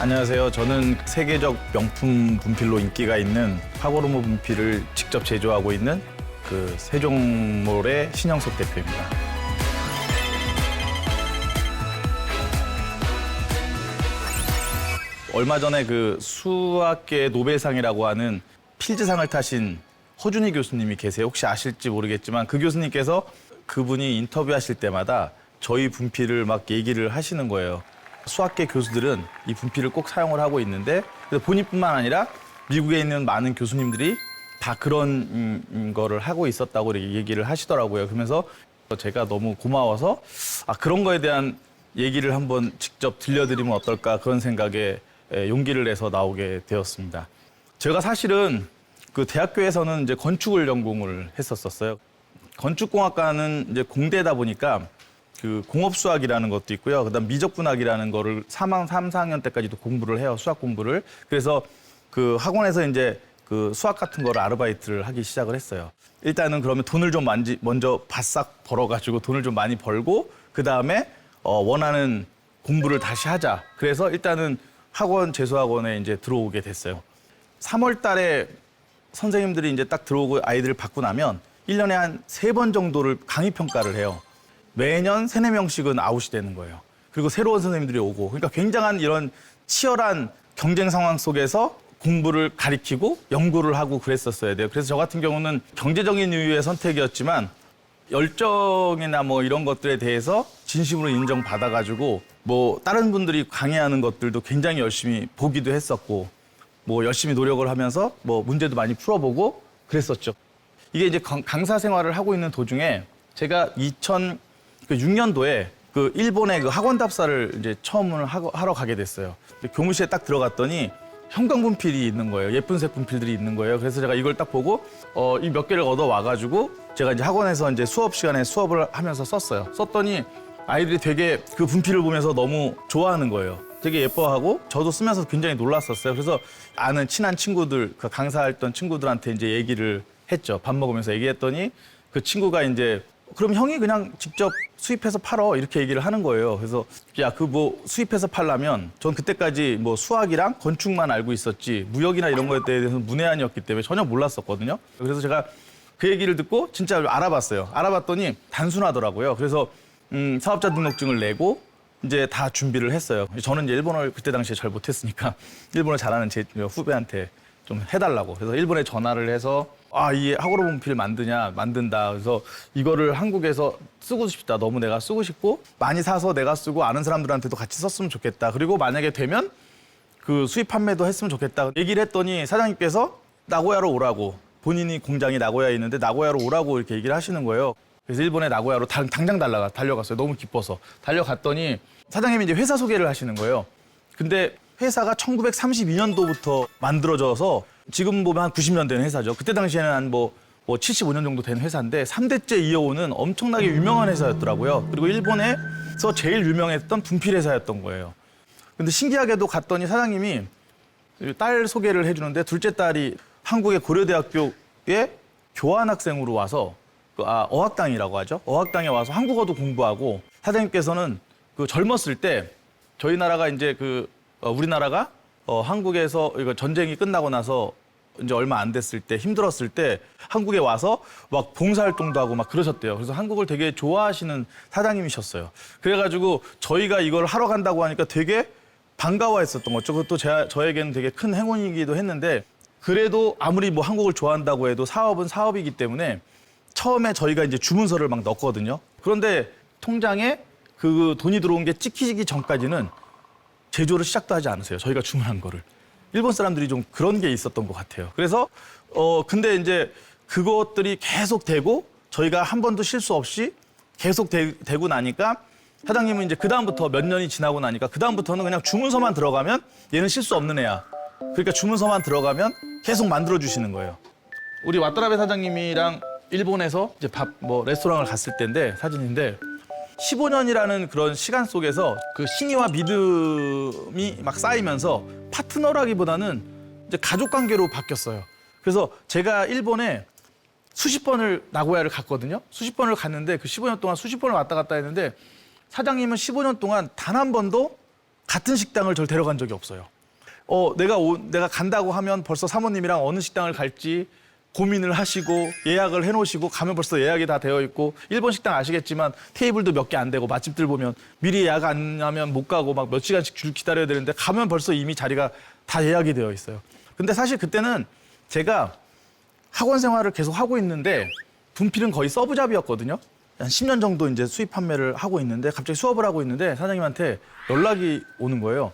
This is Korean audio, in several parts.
안녕하세요. 저는 세계적 명품 분필로 인기가 있는 파고르모 분필을 직접 제조하고 있는 그 세종몰의 신영석 대표입니다. 얼마 전에 그 수학계 노벨상이라고 하는 필즈상을 타신 허준희 교수님이 계세요. 혹시 아실지 모르겠지만 그 교수님께서 그분이 인터뷰하실 때마다 저희 분필을 막 얘기를 하시는 거예요. 수학계 교수들은 이 분필을 꼭 사용을 하고 있는데 본인뿐만 아니라 미국에 있는 많은 교수님들이 다 그런 거를 하고 있었다고 이렇게 얘기를 하시더라고요. 그러면서 제가 너무 고마워서 그런 거에 대한 얘기를 한번 직접 들려드리면 어떨까 그런 생각에 용기를 내서 나오게 되었습니다. 제가 사실은 그 대학교에서는 이제 건축을 전공을 했었어요. 건축공학과는 이제 공대다 보니까 그 공업수학이라는 것도 있고요. 그다음 미적분학이라는 거를 3, 4학년 때까지도 공부를 해요. 수학 공부를. 그래서 그 학원에서 이제 그 수학 같은 거를 아르바이트를 하기 시작을 했어요. 일단은 그러면 돈을 좀 먼저 바싹 벌어가지고 돈을 좀 많이 벌고 그다음에 원하는 공부를 다시 하자. 그래서 일단은 학원 재수학원에 이제 들어오게 됐어요. 3월 달에 선생님들이 이제 딱 들어오고 아이들을 받고 나면 1년에 한 3번 정도를 강의 평가를 해요. 매년 3, 4명씩은 아웃이 되는 거예요. 그리고 새로운 선생님들이 오고. 그러니까 굉장한 이런 치열한 경쟁 상황 속에서 공부를 가리키고 연구를 하고 그랬었어야 돼요. 그래서 저 같은 경우는 경제적인 이유의 선택이었지만 열정이나 뭐 이런 것들에 대해서 진심으로 인정받아가지고 뭐 다른 분들이 강의하는 것들도 굉장히 열심히 보기도 했었고 뭐 열심히 노력을 하면서 뭐 문제도 많이 풀어보고 그랬었죠. 이게 이제 강사 생활을 하고 있는 도중에 제가 2006년도에 그 일본의 그 학원 답사를 이제 처음으로 하러 가게 됐어요. 교무실에 딱 들어갔더니 형광분필이 있는 거예요. 예쁜색 분필들이 있는 거예요. 그래서 제가 이걸 딱 보고 이 몇 개를 얻어 와가지고 제가 이제 학원에서 이제 수업 시간에 수업을 하면서 썼어요. 썼더니 아이들이 되게 그 분필을 보면서 너무 좋아하는 거예요. 되게 예뻐하고 저도 쓰면서 굉장히 놀랐었어요. 그래서 아는 친한 친구들, 그 강사했던 친구들한테 이제 얘기를 했죠. 밥 먹으면서 얘기했더니 그 친구가 이제 그럼 형이 그냥 직접 수입해서 팔어 이렇게 얘기를 하는 거예요. 그래서 야, 그 뭐 수입해서 팔려면 전 그때까지 뭐 수학이랑 건축만 알고 있었지 무역이나 이런 거에 대해서는 문외한이었기 때문에 전혀 몰랐었거든요. 그래서 제가 그 얘기를 듣고 진짜 알아봤어요. 알아봤더니 단순하더라고요. 그래서 사업자 등록증을 내고 이제 다 준비를 했어요. 저는 이제 일본어를 그때 당시에 잘 못했으니까 일본어 잘하는 제 후배한테 좀 해달라고. 그래서 일본에 전화를 해서 이 하고로 분필 만든다. 그래서 이거를 한국에서 쓰고 싶다. 너무 내가 쓰고 싶고 많이 사서 내가 쓰고 아는 사람들한테도 같이 썼으면 좋겠다. 그리고 만약에 되면 그 수입 판매도 했으면 좋겠다. 얘기를 했더니 사장님께서 나고야로 오라고. 본인이 공장이 나고야에 있는데 나고야로 오라고 이렇게 얘기를 하시는 거예요. 그래서 일본의 나고야로 당장 달려갔어요. 너무 기뻐서. 달려갔더니 사장님이 이제 회사 소개를 하시는 거예요. 근데 회사가 1932년도부터 만들어져서 지금 보면 한 90년 된 회사죠. 그때 당시에는 한 뭐 75년 정도 된 회사인데 3대째 이어오는 엄청나게 유명한 회사였더라고요. 그리고 일본에서 제일 유명했던 분필 회사였던 거예요. 근데 신기하게도 갔더니 사장님이 딸 소개를 해주는데 둘째 딸이 한국의 고려대학교에 교환학생으로 와서 어학당이라고 하죠. 어학당에 와서 한국어도 공부하고 사장님께서는 그 젊었을 때 저희 나라가 이제 우리나라가 한국에서 이거 전쟁이 끝나고 나서 이제 얼마 안 됐을 때 힘들었을 때 한국에 와서 막 봉사활동도 하고 막 그러셨대요. 그래서 한국을 되게 좋아하시는 사장님이셨어요. 그래가지고 저희가 이걸 하러 간다고 하니까 되게 반가워했었던 거죠. 그것도 저에게는 되게 큰 행운이기도 했는데 그래도 아무리 뭐 한국을 좋아한다고 해도 사업은 사업이기 때문에 처음에 저희가 이제 주문서를 막 넣었거든요. 그런데 통장에 그 돈이 들어온 게 찍히기 전까지는 제조를 시작도 하지 않으세요. 저희가 주문한 거를. 일본 사람들이 좀 그런 게 있었던 것 같아요. 그래서 근데 이제 그것들이 계속 되고 저희가 한 번도 실수 없이 계속 되고 나니까 사장님은 이제 그다음부터 몇 년이 지나고 나니까 그다음부터는 그냥 주문서만 들어가면 얘는 실수 없는 애야. 그러니까 주문서만 들어가면 계속 만들어 주시는 거예요. 우리 와타나베 사장님이랑 일본에서 이제 레스토랑을 갔을 때인데 사진인데 15년이라는 그런 시간 속에서 그 신의와 믿음이 막 쌓이면서 파트너라기보다는 이제 가족 관계로 바뀌었어요. 그래서 제가 일본에 수십 번을 나고야를 갔거든요. 수십 번을 갔는데 그 15년 동안 수십 번을 왔다 갔다 했는데 사장님은 15년 동안 단 한 번도 같은 식당을 절 데려간 적이 없어요. 내가 간다고 하면 벌써 사모님이랑 어느 식당을 갈지 고민을 하시고 예약을 해놓으시고 가면 벌써 예약이 다 되어 있고 일본 식당 아시겠지만 테이블도 몇 개 안 되고 맛집들 보면 미리 예약 안 하면 못 가고 막 몇 시간씩 줄 기다려야 되는데 가면 벌써 이미 자리가 다 예약이 되어 있어요. 근데 사실 그때는 제가 학원 생활을 계속 하고 있는데 분필은 거의 서브잡이었거든요. 한 10년 정도 이제 수입 판매를 하고 있는데 갑자기 수업을 하고 있는데 사장님한테 연락이 오는 거예요.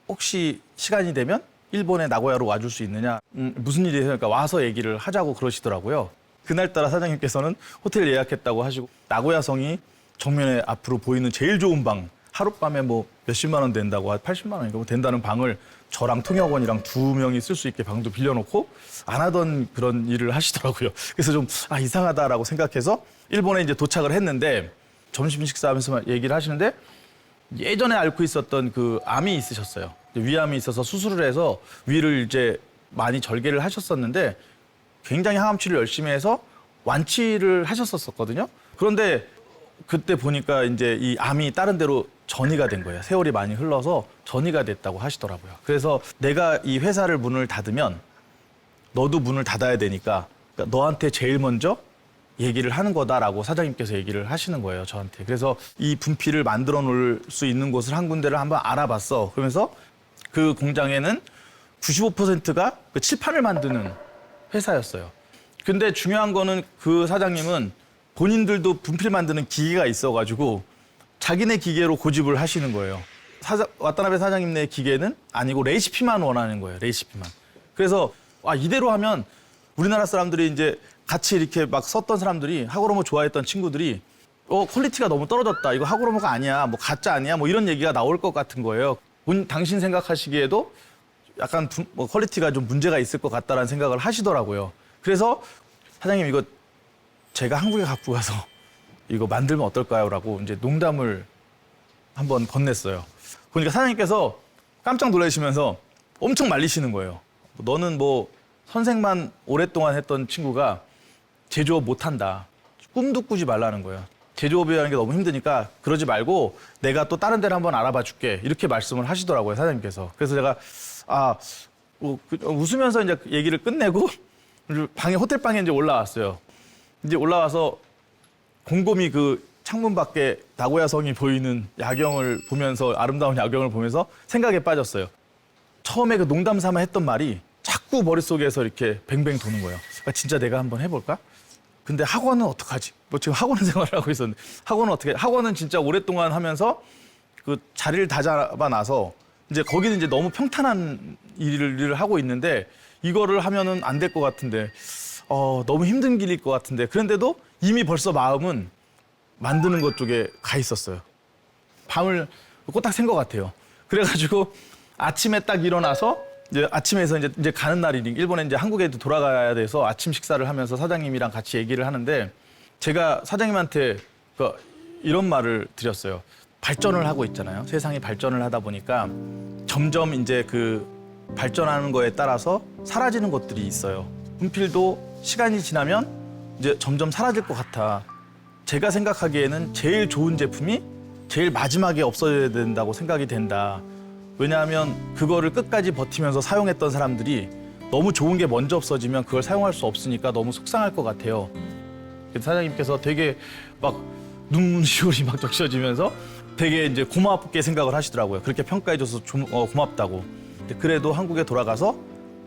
혹시 시간이 되면 일본의 나고야로 와줄 수 있느냐? 무슨 일이 있으니까 와서 얘기를 하자고 그러시더라고요. 그날따라 사장님께서는 호텔 예약했다고 하시고 나고야성이 정면에 앞으로 보이는 제일 좋은 방 하룻밤에 뭐 몇십만 원 된다고 80만 원인가 뭐 된다는 방을 저랑 통역원이랑 2명이 쓸 수 있게 방도 빌려놓고 안 하던 그런 일을 하시더라고요. 그래서 좀 이상하다라고 생각해서 일본에 이제 도착을 했는데 점심 식사하면서 얘기를 하시는데 예전에 앓고 있었던 그 암이 있으셨어요. 위암이 있어서 수술을 해서 위를 이제 많이 절개를 하셨었는데 굉장히 항암 치료를 열심히 해서 완치를 하셨었거든요. 그런데 그때 보니까 이제 이 암이 다른 데로 전이가 된 거예요. 세월이 많이 흘러서 전이가 됐다고 하시더라고요. 그래서 내가 이 회사를 문을 닫으면 너도 문을 닫아야 되니까 그러니까 너한테 제일 먼저 얘기를 하는 거다라고 사장님께서 얘기를 하시는 거예요, 저한테. 그래서 이 분필을 만들어 놓을 수 있는 곳을 한 군데를 한번 알아봤어. 그러면서 그 공장에는 95%가 그 칠판을 만드는 회사였어요. 근데 중요한 거는 그 사장님은 본인들도 분필 만드는 기계가 있어가지고 자기네 기계로 고집을 하시는 거예요. 와타나베 사장님네 기계는 아니고 레시피만 원하는 거예요, 레시피만. 그래서 이대로 하면 우리나라 사람들이 이제 같이 이렇게 막 썼던 사람들이 하고로모 좋아했던 친구들이 퀄리티가 너무 떨어졌다. 이거 하고로모가 아니야. 뭐 가짜 아니야. 뭐 이런 얘기가 나올 것 같은 거예요. 당신 생각하시기에도 약간 퀄리티가 좀 문제가 있을 것 같다라는 생각을 하시더라고요. 그래서 사장님 이거 제가 한국에 갖고 가서 이거 만들면 어떨까요? 라고 이제 농담을 한번 건넸어요. 보니까 사장님께서 깜짝 놀라시면서 엄청 말리시는 거예요. 너는 뭐 선생만 오랫동안 했던 친구가 제조업 못한다. 꿈도 꾸지 말라는 거예요. 제조업이라는 게 너무 힘드니까 그러지 말고 내가 또 다른 데를 한번 알아봐 줄게. 이렇게 말씀을 하시더라고요, 사장님께서. 그래서 제가 웃으면서 이제 얘기를 끝내고 호텔 방에 이제 올라왔어요. 이제 올라와서 곰곰이 그 창문 밖에 나고야성이 보이는 야경을 보면서 아름다운 야경을 보면서 생각에 빠졌어요. 처음에 그 농담 삼아 했던 말이 자꾸 머릿속에서 이렇게 뱅뱅 도는 거예요. 진짜 내가 한번 해볼까? 근데 학원은 어떡하지? 뭐 지금 학원 생활을 하고 있었는데 학원은 어떻게? 학원은 진짜 오랫동안 하면서 그 자리를 다 잡아놔서 이제 거기는 이제 너무 평탄한 일을 하고 있는데 이거를 하면은 안 될 것 같은데 너무 힘든 길일 것 같은데 그런데도 이미 벌써 마음은 만드는 것 쪽에 가 있었어요. 밤을 꼬딱 샌 것 같아요. 그래가지고 아침에 딱 일어나서 이제 아침에서 이제 가는 날이니 일본에 이제 한국에도 돌아가야 돼서 아침 식사를 하면서 사장님이랑 같이 얘기를 하는데 제가 사장님한테 이런 말을 드렸어요. 발전을 하고 있잖아요. 세상이 발전을 하다 보니까 점점 이제 그 발전하는 거에 따라서 사라지는 것들이 있어요. 분필도 시간이 지나면 이제 점점 사라질 것 같아. 제가 생각하기에는 제일 좋은 제품이 제일 마지막에 없어져야 된다고 생각이 된다. 왜냐하면 그거를 끝까지 버티면서 사용했던 사람들이 너무 좋은 게 먼저 없어지면 그걸 사용할 수 없으니까 너무 속상할 것 같아요. 사장님께서 되게 막 눈시울이 막 적셔지면서 되게 이제 고맙게 생각을 하시더라고요. 그렇게 평가해줘서 좀 고맙다고. 근데 그래도 한국에 돌아가서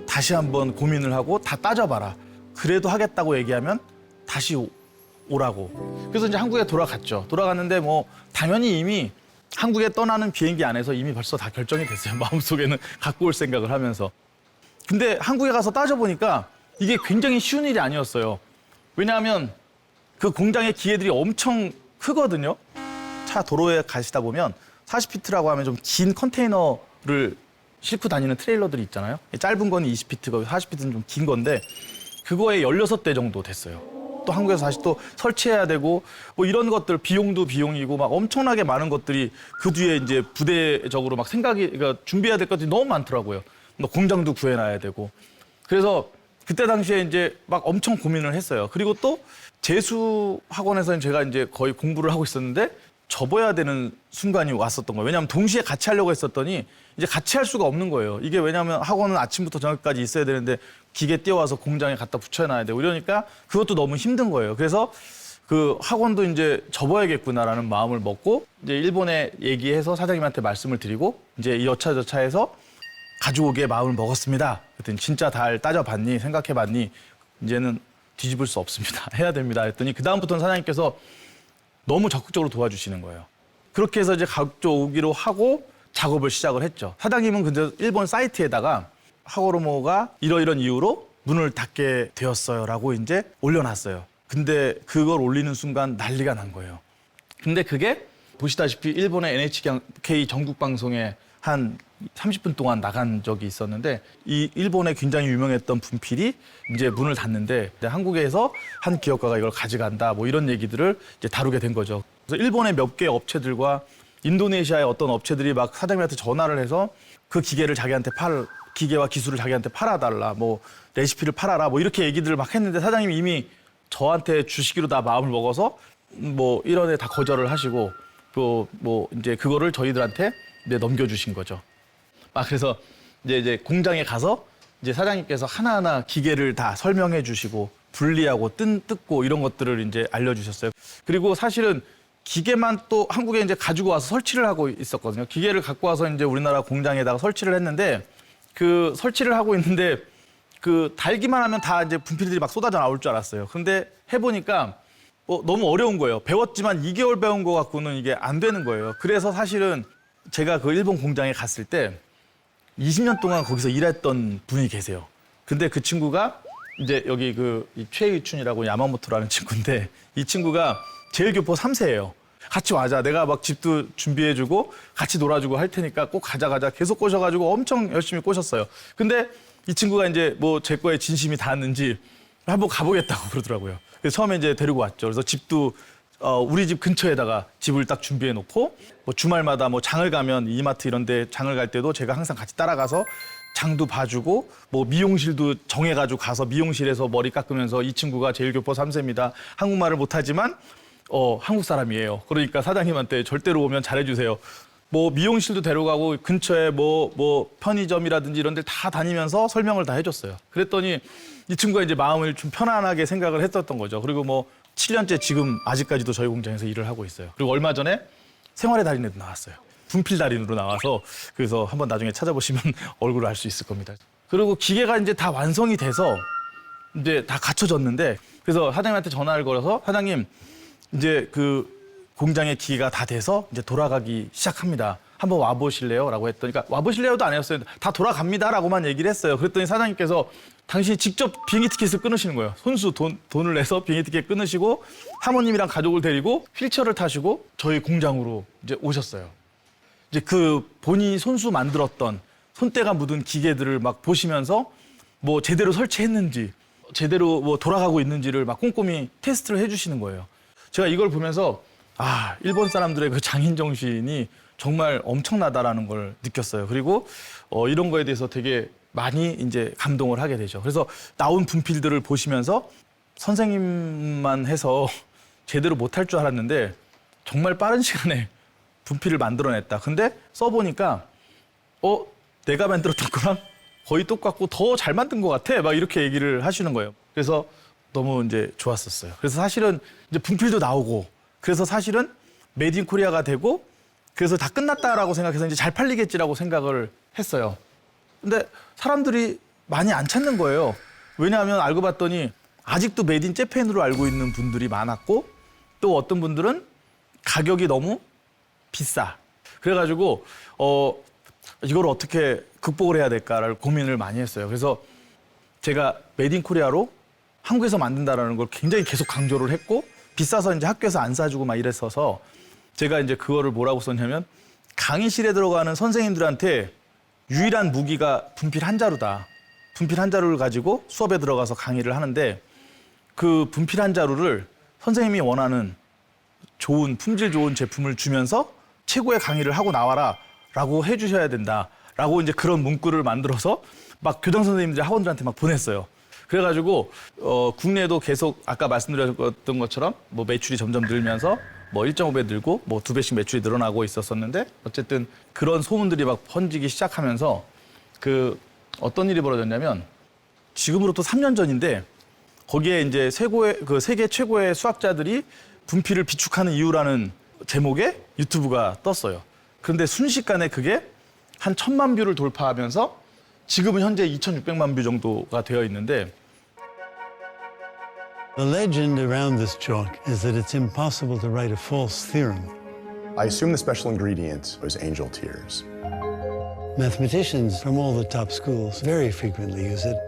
다시 한번 고민을 하고 다 따져봐라. 그래도 하겠다고 얘기하면 다시 오라고. 그래서 이제 한국에 돌아갔죠. 돌아갔는데 뭐 당연히 이미 한국에 떠나는 비행기 안에서 이미 벌써 다 결정이 됐어요. 마음속에는 갖고 올 생각을 하면서. 근데 한국에 가서 따져보니까 이게 굉장히 쉬운 일이 아니었어요. 왜냐하면 그 공장의 기계들이 엄청 크거든요. 차 도로에 가시다 보면 40피트라고 하면 좀 긴 컨테이너를 싣고 다니는 트레일러들이 있잖아요. 짧은 건 20피트고 40피트는 좀 긴 건데 그거에 16대 정도 됐어요. 또 한국에서 다시 또 설치해야 되고 뭐 이런 것들 비용도 비용이고 막 엄청나게 많은 것들이 그 뒤에 이제 부대적으로 막 그러니까 준비해야 될 것들이 너무 많더라고요. 뭐 공장도 구해놔야 되고. 그래서 그때 당시에 이제 막 엄청 고민을 했어요. 그리고 또 재수 학원에서는 제가 이제 거의 공부를 하고 있었는데 접어야 되는 순간이 왔었던 거예요. 왜냐하면 동시에 같이 하려고 했었더니 이제 같이 할 수가 없는 거예요. 이게 왜냐하면 학원은 아침부터 저녁까지 있어야 되는데 기계 띄워와서 공장에 갖다 붙여놔야 되고 이러니까 그것도 너무 힘든 거예요. 그래서 그 학원도 이제 접어야겠구나라는 마음을 먹고 이제 일본에 얘기해서 사장님한테 말씀을 드리고 이제 여차저차해서 가져오게 마음을 먹었습니다. 그랬더니 진짜 잘 따져봤니? 생각해봤니? 이제는 뒤집을 수 없습니다. 해야 됩니다. 했더니 그다음부터는 사장님께서 너무 적극적으로 도와주시는 거예요. 그렇게 해서 이제 가져오기로 하고 작업을 시작을 했죠. 사장님은 근데 일본 사이트에다가 하고로모가 이러이런 이유로 문을 닫게 되었어요라고 이제 올려놨어요. 근데 그걸 올리는 순간 난리가 난 거예요. 근데 그게 보시다시피 일본의 NHK 전국 방송에 한 30분 동안 나간 적이 있었는데 이 일본에 굉장히 유명했던 분필이 이제 문을 닫는데 한국에서 한 기업가가 이걸 가져간다 뭐 이런 얘기들을 이제 다루게 된 거죠. 그래서 일본의 몇 개 업체들과 인도네시아의 어떤 업체들이 막 사장님한테 전화를 해서 그 기계를 자기한테 기계와 기술을 자기한테 팔아달라 뭐 레시피를 팔아라 뭐 이렇게 얘기들을 막 했는데 사장님이 이미 저한테 주시기로 다 마음을 먹어서 뭐 이런 애 다 거절을 하시고 또 뭐 이제 그거를 저희들한테 이제 넘겨주신 거죠. 그래서 이제 공장에 가서 이제 사장님께서 하나하나 기계를 다 설명해 주시고 분리하고 뜯고 이런 것들을 이제 알려주셨어요. 그리고 사실은 기계만 또 한국에 이제 가지고 와서 설치를 하고 있었거든요. 기계를 갖고 와서 이제 우리나라 공장에다가 설치를 했는데 그 설치를 하고 있는데 그 달기만 하면 다 이제 분필들이 막 쏟아져 나올 줄 알았어요. 근데 해보니까 너무 어려운 거예요. 배웠지만 2개월 배운 거 갖고는 이게 안 되는 거예요. 그래서 사실은 제가 그 일본 공장에 갔을 때 20년 동안 거기서 일했던 분이 계세요. 근데 그 친구가 이제 여기 이 최의춘이라고 야마모토라는 친구인데 이 친구가 제일 교포 3세예요. 같이 와자. 내가 막 집도 준비해주고 같이 놀아주고 할 테니까 꼭 가자 계속 꼬셔가지고 엄청 열심히 꼬셨어요. 근데 이 친구가 이제 뭐 제 거에 진심이 닿았는지 한번 가보겠다고 그러더라고요. 그래서 처음에 이제 데리고 왔죠. 그래서 집도 우리 집 근처에다가 집을 딱 준비해 놓고 뭐 주말마다 뭐 장을 가면 이마트 이런 데 장을 갈 때도 제가 항상 같이 따라가서 장도 봐주고 뭐 미용실도 정해가지고 가서 미용실에서 머리 깎으면서 이 친구가 제일교포 3세입니다. 한국말을 못하지만 한국 사람이에요. 그러니까 사장님한테 절대로 오면 잘해주세요. 뭐 미용실도 데려가고 근처에 뭐 편의점이라든지 이런 데 다 다니면서 설명을 다 해줬어요. 그랬더니 이 친구가 이제 마음을 좀 편안하게 생각을 했었던 거죠. 그리고 뭐 7년째 지금 아직까지도 저희 공장에서 일을 하고 있어요. 그리고 얼마 전에 생활의 달인에도 나왔어요. 분필 달인으로 나와서 그래서 한번 나중에 찾아보시면 얼굴을 알 수 있을 겁니다. 그리고 기계가 이제 다 완성이 돼서 이제 다 갖춰졌는데 그래서 사장님한테 전화를 걸어서 사장님 이제 그 공장의 기계가 다 돼서 이제 돌아가기 시작합니다. 한번 와보실래요? 라고 했더니 그러니까 와보실래요도 안 했어요. 다 돌아갑니다. 라고만 얘기를 했어요. 그랬더니 사장님께서 당신이 직접 비행기 티켓을 끊으시는 거예요. 손수 돈을 내서 비행기 티켓 끊으시고 사모님이랑 가족을 데리고 휠체어를 타시고 저희 공장으로 이제 오셨어요. 이제 그 본인이 손수 만들었던 손때가 묻은 기계들을 막 보시면서 뭐 제대로 설치했는지 제대로 뭐 돌아가고 있는지를 막 꼼꼼히 테스트를 해주시는 거예요. 제가 이걸 보면서 일본 사람들의 그 장인 정신이 정말 엄청나다라는 걸 느꼈어요. 그리고 이런 거에 대해서 되게 많이 이제 감동을 하게 되죠. 그래서 나온 분필들을 보시면서 선생님만 해서 제대로 못할 줄 알았는데 정말 빠른 시간에 분필을 만들어냈다. 근데 써보니까 내가 만들었던 거랑 거의 똑같고 더 잘 만든 것 같아. 막 이렇게 얘기를 하시는 거예요. 그래서 너무 이제 좋았었어요. 그래서 사실은 이제 분필도 나오고 그래서 사실은 메이드 인 코리아가 되고 그래서 다 끝났다라고 생각해서 이제 잘 팔리겠지라고 생각을 했어요. 근데 사람들이 많이 안 찾는 거예요. 왜냐하면 알고 봤더니 아직도 메이드 인 재팬으로 알고 있는 분들이 많았고 또 어떤 분들은 가격이 너무 비싸. 그래가지고 이걸 어떻게 극복을 해야 될까를 고민을 많이 했어요. 그래서 제가 메이드 인 코리아로 한국에서 만든다라는 걸 굉장히 계속 강조를 했고 비싸서 이제 학교에서 안 사주고 막 이랬어서 제가 이제 그거를 뭐라고 썼냐면 강의실에 들어가는 선생님들한테 유일한 무기가 분필 한 자루다. 분필 한 자루를 가지고 수업에 들어가서 강의를 하는데 그 분필 한 자루를 선생님이 원하는 좋은 품질 좋은 제품을 주면서 최고의 강의를 하고 나와라 라고 해주셔야 된다 라고 이제 그런 문구를 만들어서 막 교장 선생님들 학원들한테 막 보냈어요. 그래가지고 국내에도 계속 아까 말씀드렸던 것처럼 뭐 매출이 점점 늘면서 뭐 1.5배 늘고 뭐 2배씩 매출이 늘어나고 있었었는데 어쨌든 그런 소문들이 막 번지기 시작하면서 그 어떤 일이 벌어졌냐면 지금으로부터 3년 전인데 거기에 이제 세계 최고의 수학자들이 분필을 비축하는 이유라는 제목의 유튜브가 떴어요. 그런데 순식간에 그게 한 1,000만 뷰를 돌파하면서 지금은 현재 2,600만 뷰 정도가 되어 있는데 The legend around this chalk is that it's impossible to write a false theorem. I assume the special ingredient was angel tears. Mathematicians from all the top schools very frequently use it.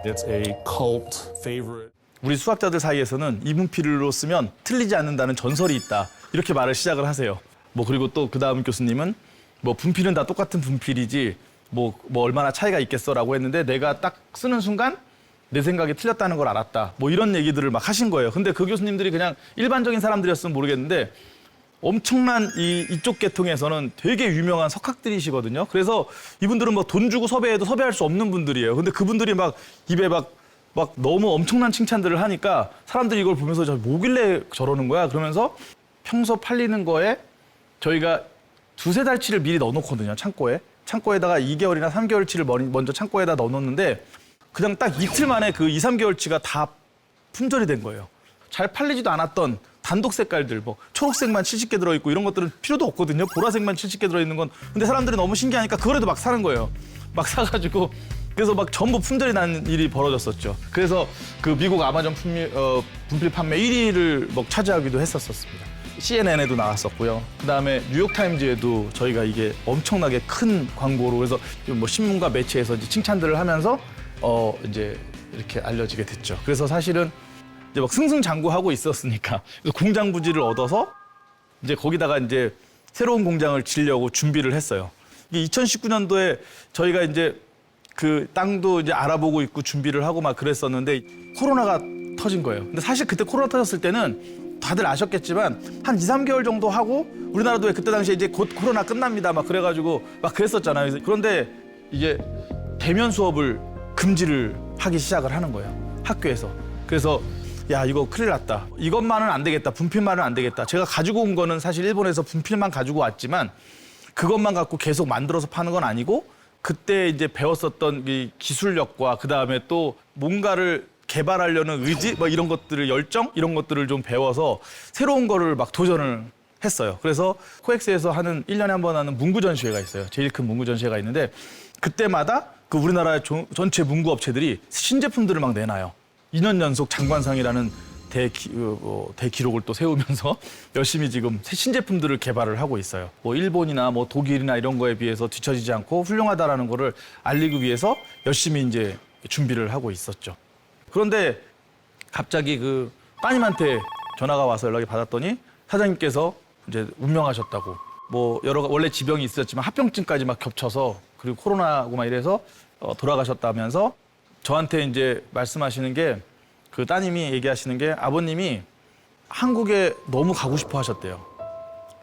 It's a cult favorite. 우리 수학자들 사이에서는 이 분필로 쓰면 틀리지 않는다는 전설이 있다. 이렇게 말을 시작을 하세요. 뭐 그리고 또 그 다음 교수님은 뭐 분필은 다 똑같은 분필이지 뭐 얼마나 차이가 있겠어라고 했는데 내가 딱 쓰는 순간 내 생각이 틀렸다는 걸 알았다. 뭐 이런 얘기들을 막 하신 거예요. 근데 그 교수님들이 그냥 일반적인 사람들이었으면 모르겠는데 엄청난 이쪽 계통에서는 되게 유명한 석학들이시거든요. 그래서 이분들은 뭐 돈 주고 섭외해도 섭외할 수 없는 분들이에요. 근데 그분들이 막 입에 막 너무 엄청난 칭찬들을 하니까 사람들이 이걸 보면서 뭐길래 저러는 거야? 그러면서 평소 팔리는 거에 저희가 2~3달치를 미리 넣어놓거든요. 창고에다가 2개월이나 3개월치를 먼저 창고에다 넣어놓는데 그냥 딱 이틀 만에 그 2~3개월치가 다 품절이 된 거예요. 잘 팔리지도 않았던 단독 색깔들, 뭐 초록색만 70개 들어있고 이런 것들은 필요도 없거든요. 보라색만 70개 들어있는 건. 근데 사람들이 너무 신기하니까 그거라도 막 사는 거예요. 막 사가지고 그래서 막 전부 품절이 나는 일이 벌어졌었죠. 그래서 그 미국 아마존 분필 판매 1위를 뭐 차지하기도 했었습니다. CNN에도 나왔었고요. 그다음에 뉴욕타임즈에도 저희가 이게 엄청나게 큰 광고로 그래서 뭐 신문과 매체에서 이제 칭찬들을 하면서 이제 이렇게 알려지게 됐죠. 그래서 사실은 이제 막 승승장구하고 있었으니까 그래서 공장 부지를 얻어서 이제 거기다가 이제 새로운 공장을 지려고 준비를 했어요. 이게 2019년도에 저희가 이제 그 땅도 이제 알아보고 있고 준비를 하고 막 그랬었는데 코로나가 터진 거예요. 근데 사실 그때 코로나 터졌을 때는 다들 아셨겠지만 한 2~3개월 정도 하고 우리나라도 그때 당시에 이제 곧 코로나 끝납니다. 막 그래가지고 막 그랬었잖아요. 그런데 이게 대면 수업을 금지를 하기 시작을 하는 거예요. 학교에서. 그래서 야 이거 큰일 났다. 이것만은 안 되겠다. 분필만은 안 되겠다. 제가 가지고 온 거는 사실 일본에서 분필만 가지고 왔지만 그것만 갖고 계속 만들어서 파는 건 아니고 그때 이제 배웠었던 이 기술력과 그다음에 또 뭔가를 개발하려는 의지 뭐 이런 것들을 열정 이런 것들을 좀 배워서 새로운 거를 막 도전을 했어요. 그래서 코엑스에서 하는 1년에 한 번 하는 문구 전시회가 있어요. 제일 큰 문구 전시회가 있는데 그때마다 그 우리나라 전체 문구 업체들이 신제품들을 막 내놔요. 2년 연속 장관상이라는 대기록을 또 세우면서 열심히 지금 신제품들을 개발을 하고 있어요. 뭐 일본이나 뭐 독일이나 이런 거에 비해서 뒤처지지 않고 훌륭하다라는 거를 알리기 위해서 열심히 이제 준비를 하고 있었죠. 그런데 갑자기 그 따님한테 전화가 와서 연락이 받았더니 사장님께서 이제 운명하셨다고. 뭐 원래 지병이 있었지만 합병증까지 막 겹쳐서 그리고 코로나고 막 이래서 돌아가셨다면서 저한테 이제 말씀하시는 게 그 따님이 얘기하시는 게 아버님이 한국에 너무 가고 싶어 하셨대요.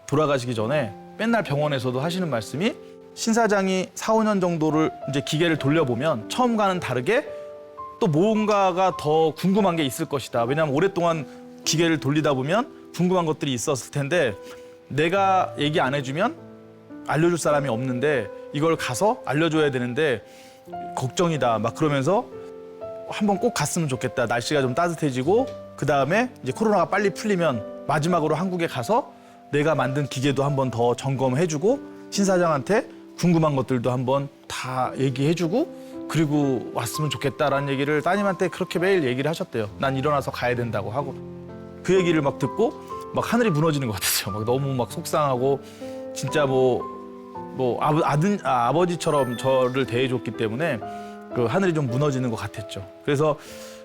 돌아가시기 전에 맨날 병원에서도 하시는 말씀이 신 사장이 4~5년 정도를 이제 기계를 돌려보면 처음과는 다르게 또 뭔가가 더 궁금한 게 있을 것이다. 왜냐하면 오랫동안 기계를 돌리다 보면 궁금한 것들이 있었을 텐데 내가 얘기 안 해주면 알려줄 사람이 없는데 이걸 가서 알려줘야 되는데 걱정이다. 막 그러면서 한번 꼭 갔으면 좋겠다. 날씨가 좀 따뜻해지고 그다음에 이제 코로나가 빨리 풀리면 마지막으로 한국에 가서 내가 만든 기계도 한번 더 점검해주고 신 사장한테 궁금한 것들도 한번 다 얘기해주고 그리고 왔으면 좋겠다라는 얘기를 따님한테 그렇게 매일 얘기를 하셨대요. 난 일어나서 가야 된다고 하고 그 얘기를 막 듣고 막 하늘이 무너지는 것 같았어요. 막 너무 막 속상하고 진짜 아버지처럼 저를 대해줬기 때문에 그 하늘이 좀 무너지는 것 같았죠. 그래서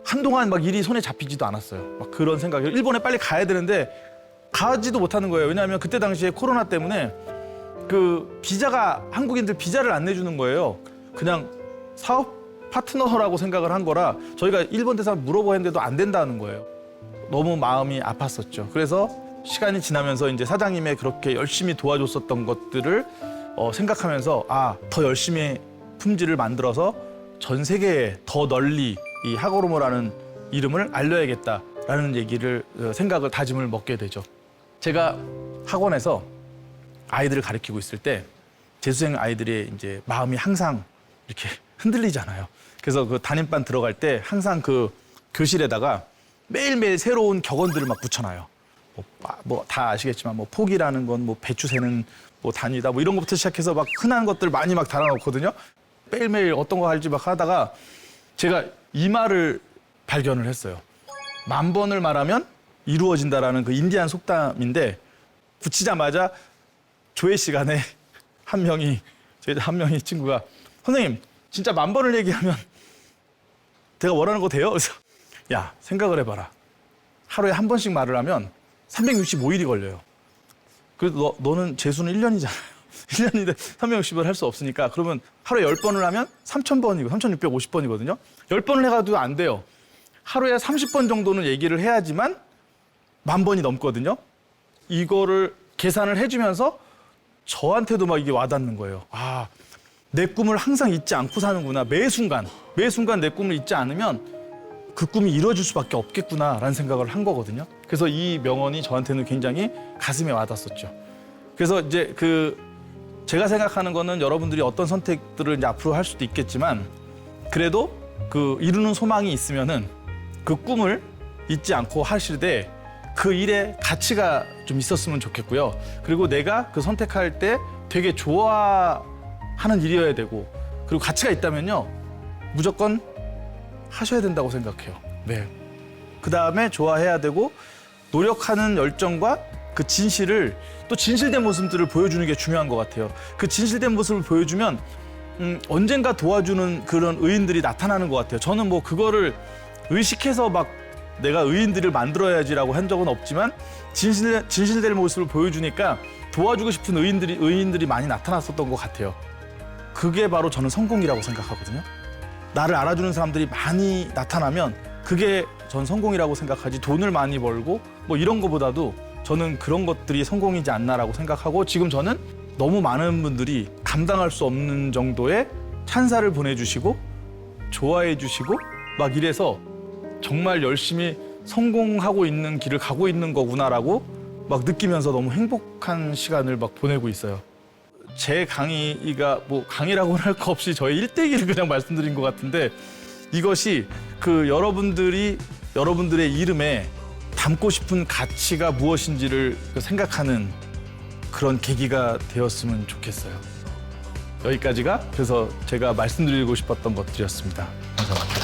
한동안 막 일이 손에 잡히지도 않았어요. 막 그런 생각이 일본에 빨리 가야 되는데 가지도 못하는 거예요. 왜냐하면 그때 당시에 코로나 때문에 그 한국인들 비자를 안 내주는 거예요. 그냥 사업 파트너라고 생각을 한 거라 저희가 일본 대사 물어보는데도 안 된다는 거예요. 너무 마음이 아팠었죠. 그래서 시간이 지나면서 이제 사장님의 그렇게 열심히 도와줬었던 것들을 생각하면서 더 열심히 품질을 만들어서 전 세계에 더 널리 이 하고로모라는 이름을 알려야겠다라는 얘기를 다짐을 먹게 되죠. 제가 학원에서 아이들을 가르치고 있을 때 재수생 아이들의 이제 마음이 항상 이렇게 흔들리잖아요. 그래서 그 담임반 들어갈 때 항상 그 교실에다가 매일매일 새로운 격언들을 막 붙여놔요. 뭐 다 아시겠지만 뭐 포기라는 건 뭐 배추 세는 뭐 단위다 뭐 이런 것부터 시작해서 막 흔한 것들 많이 막 달아놓거든요. 매일매일 어떤 거 할지 막 하다가 제가 이 말을 발견을 했어요. 10,000번을 말하면 이루어진다라는 그 인디안 속담인데 붙이자마자 조회 시간에 한 명이 친구가 선생님 진짜 10,000번을 얘기하면 제가 원하는 거 돼요? 그래서 야 생각을 해봐라. 하루에 한 번씩 말을 하면 365일이 걸려요. 그래도 너는 재수는 1년이잖아요. 1년인데 360을 할 수 없으니까 그러면 하루에 10번을 하면 3,000번이고 3,650번이거든요. 10번을 해가도 안 돼요. 하루에 30번 정도는 얘기를 해야지만 10,000번이 넘거든요. 이거를 계산을 해주면서 저한테도 막 이게 와닿는 거예요. 아, 내 꿈을 항상 잊지 않고 사는구나. 매 순간 내 꿈을 잊지 않으면 그 꿈이 이루어질 수밖에 없겠구나라는 생각을 한 거거든요. 그래서 이 명언이 저한테는 굉장히 가슴에 와닿았었죠. 그래서 이제 제가 생각하는 거는 여러분들이 어떤 선택들을 이제 앞으로 할 수도 있겠지만 그래도 그 이루는 소망이 있으면은 그 꿈을 잊지 않고 하시되 그 일에 가치가 좀 있었으면 좋겠고요. 그리고 내가 그 선택할 때 되게 좋아하는 일이어야 되고 그리고 가치가 있다면요. 무조건 하셔야 된다고 생각해요. 네. 그다음에 좋아해야 되고 노력하는 열정과 그 진실을 또 진실된 모습들을 보여주는 게 중요한 것 같아요. 그 진실된 모습을 보여주면 언젠가 도와주는 그런 의인들이 나타나는 것 같아요. 저는 뭐 그거를 의식해서 막 내가 의인들을 만들어야지라고 한 적은 없지만 진실된 모습을 보여주니까 도와주고 싶은 의인들이 많이 나타났었던 것 같아요. 그게 바로 저는 성공이라고 생각하거든요. 나를 알아주는 사람들이 많이 나타나면 그게 전 성공이라고 생각하지 돈을 많이 벌고 뭐 이런 거보다도 저는 그런 것들이 성공이지 않나라고 생각하고 지금 저는 너무 많은 분들이 감당할 수 없는 정도의 찬사를 보내주시고 좋아해 주시고 막 이래서 정말 열심히 성공하고 있는 길을 가고 있는 거구나라고 막 느끼면서 너무 행복한 시간을 막 보내고 있어요. 제 강의가 뭐 강의라고는 할 거 없이 저의 일대기를 그냥 말씀드린 것 같은데 이것이 그 여러분들의 이름에 담고 싶은 가치가 무엇인지를 생각하는 그런 계기가 되었으면 좋겠어요. 여기까지가 그래서 제가 말씀드리고 싶었던 것들이었습니다. 감사합니다.